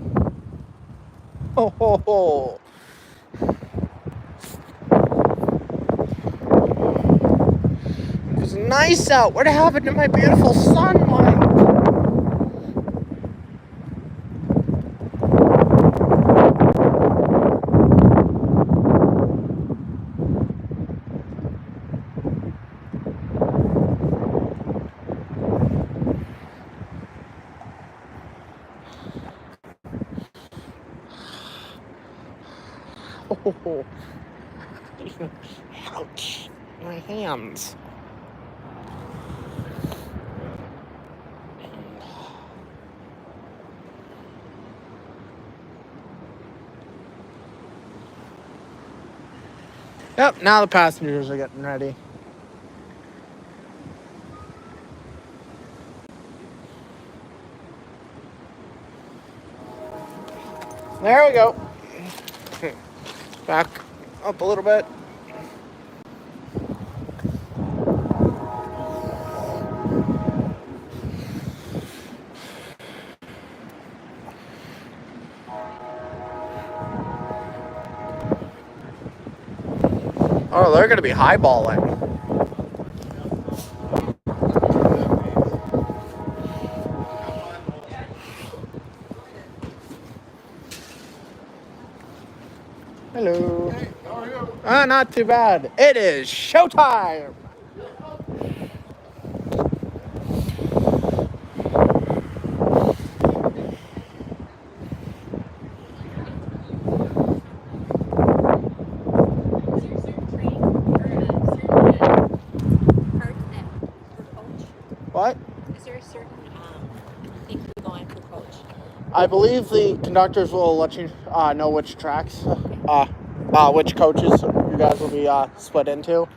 Oh. It was nice out. What happened to my beautiful sunlight? Oh. Ouch. My hands. Yep, now the passengers are getting ready. There we go. Back up a little bit. Oh, they're going to be highballing. Hello. Hey, how are you? Not too bad. It is showtime. What? Is there a certain thing you go on for coach? I believe the conductors will let you know which tracks, which coaches you guys will be split into.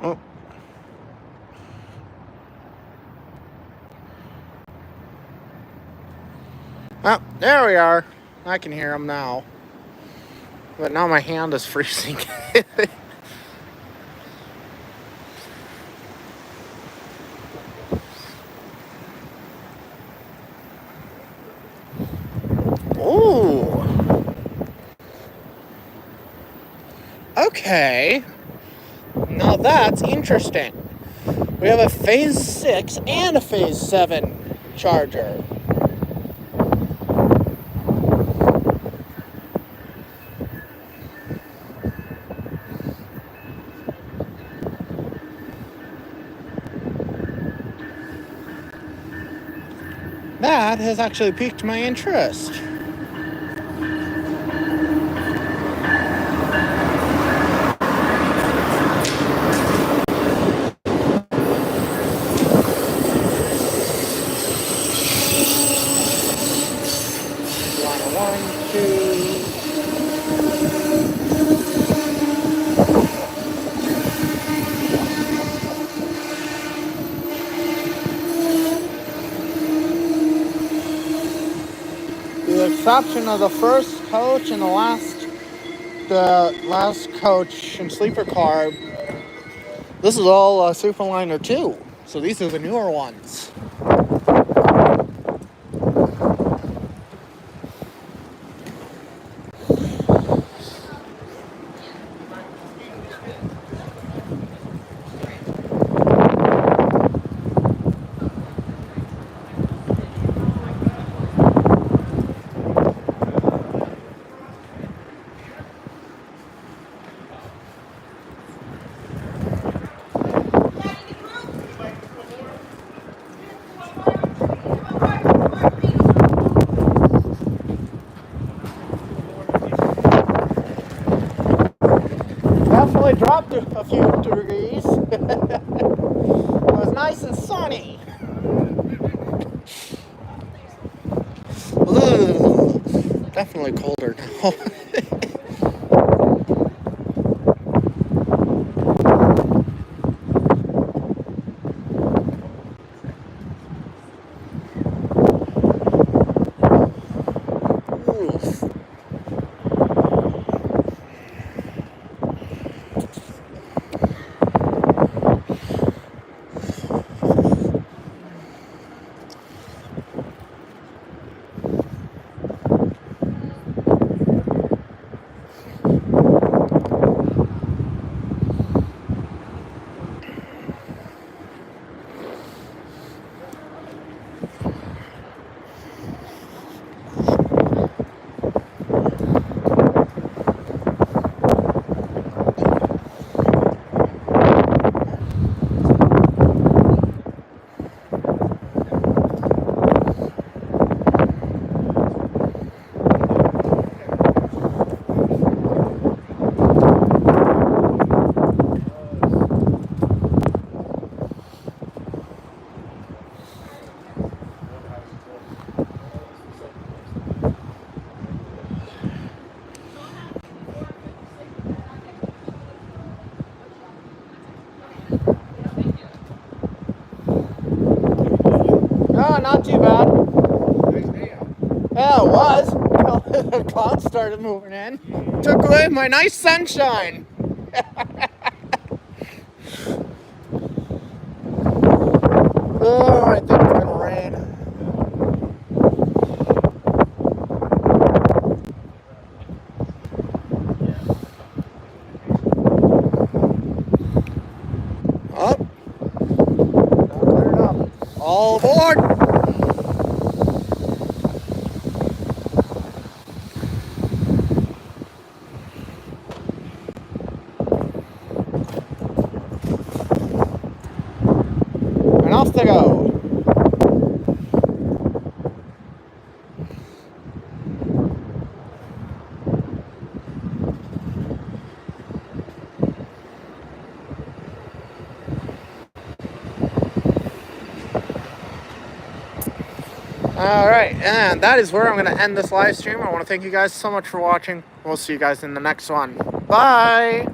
Oh. Oh, there we are. I can hear them now. But now my hand is freezing. Ooh. Okay. Now that's interesting. We have a phase 6 and a phase 7 charger. That has actually piqued my interest. One, two. The exception of the first coach and the last coach and sleeper car, this is all Superliner 2. So these are the newer ones. only dropped a few degrees. It was nice and sunny. Ugh, definitely colder now. Oof. Oh, not too bad. Yeah, it was. Until the clouds started moving in. Took away my nice sunshine. Oh, I think it's gonna rain. Oh, cleared up. All aboard. And off they go. All right, and that is where I'm going to end this live stream. I want to thank you guys so much for watching. We'll see you guys in the next one. Bye.